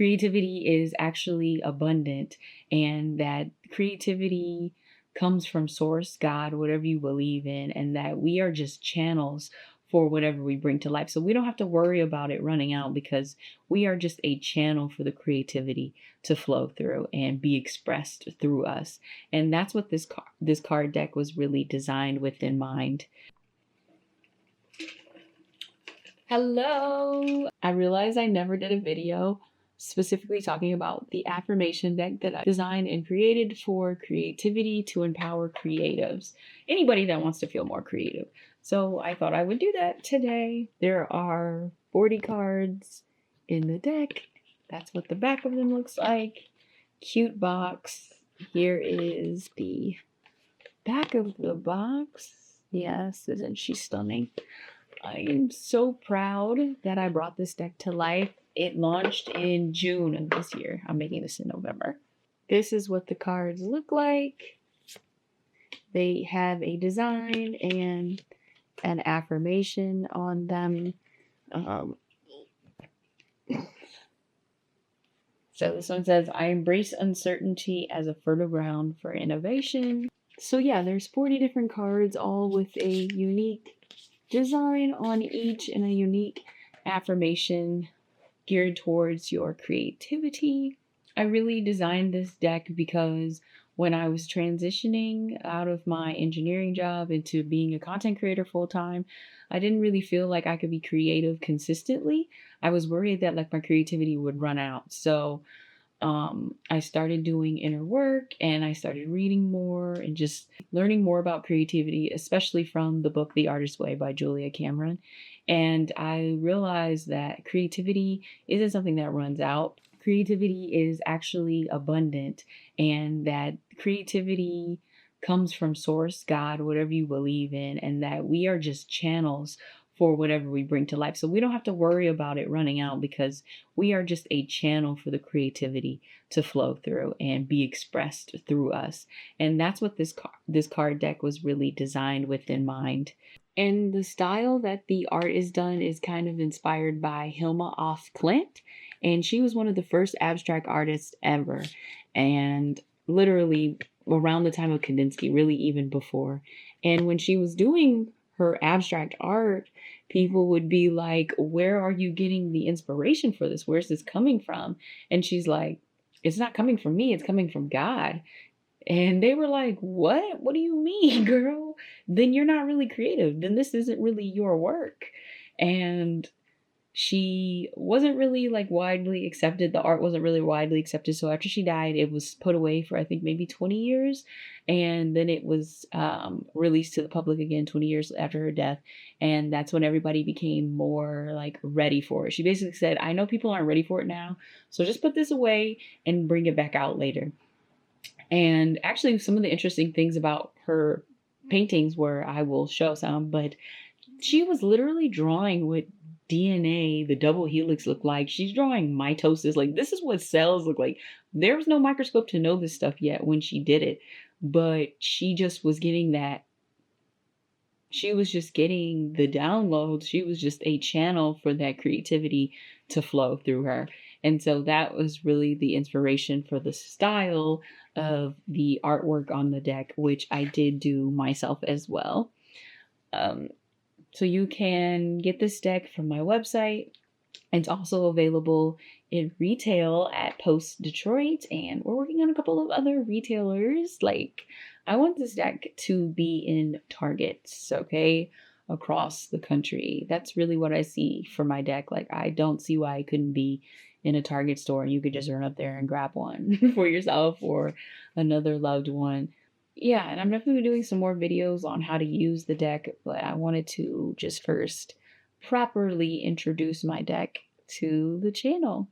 creativity is actually abundant, and that creativity comes from source, God, whatever you believe in, and that we are just channels for whatever we bring to life. So we don't have to worry about it running out because we are just a channel for the creativity to flow through and be expressed through us. And that's what this card deck was really designed with in mind. Hello! I realized I never did a video specifically talking about the affirmation deck that I designed and created for creativity to empower creatives. Anybody that wants to feel more creative. So I thought I would do that today. There are 40 cards in the deck. That's what the back of them looks like. Cute box. Here is the back of the box. Yes, isn't she stunning? I am so proud that I brought this deck to life. It launched in June of this year. I'm making this in November. This is what the cards look like. They have a design and an affirmation on them. So this one says, I embrace uncertainty as a fertile ground for innovation. So yeah, there's 40 different cards, all with a unique design on each and a unique affirmation geared towards your creativity. I really designed this deck because when I was transitioning out of my engineering job into being a content creator full-time, I didn't really feel like I could be creative consistently. I was worried that like my creativity would run out. So I started doing inner work and I started reading more and just learning more about creativity, especially from the book The Artist's Way by Julia Cameron. And I realized that creativity isn't something that runs out. Creativity is actually abundant, and that creativity comes from source, God, whatever you believe in, and that we are just channels for whatever we bring to life. So we don't have to worry about it running out because we are just a channel for the creativity to flow through and be expressed through us. And that's what this card deck was really designed with in mind. And the style that the art is done is kind of inspired by Hilma off Klint. And she was one of the first abstract artists ever. And literally around the time of Kandinsky, really even before. And when she was doing her abstract art, people would be like, where are you getting the inspiration for this? Where's this coming from? And she's like, it's not coming from me, it's coming from God. And they were like, what? What do you mean, girl? Then you're not really creative. Then this isn't really your work. And she wasn't really like widely accepted. The art wasn't really widely accepted. So after she died, it was put away for I think maybe 20 years. And then it was released to the public again 20 years after her death. And that's when everybody became more like ready for it. She basically said, I know people aren't ready for it now, so just put this away and bring it back out later. And actually some of the interesting things about her paintings were, I will show some, but she was literally drawing what DNA, the double helix, looked like. She's drawing mitosis. Like, this is what cells look like. There was no microscope to know this stuff yet when she did it, but she just was getting that. She was just getting the downloads. She was just a channel for that creativity to flow through her. And so that was really the inspiration for the style of the artwork on the deck, which I did do myself as well. So you can get this deck from my website. It's also available in retail at Post Detroit, and we're working on a couple of other retailers. Like, I want this deck to be in Targets, okay, across the country. That's really what I see for my deck. Like, I don't see why it couldn't be in a Target store and you could just run up there and grab one for yourself or another loved one. Yeah, and I'm definitely doing some more videos on how to use the deck, but I wanted to just first properly introduce my deck to the channel.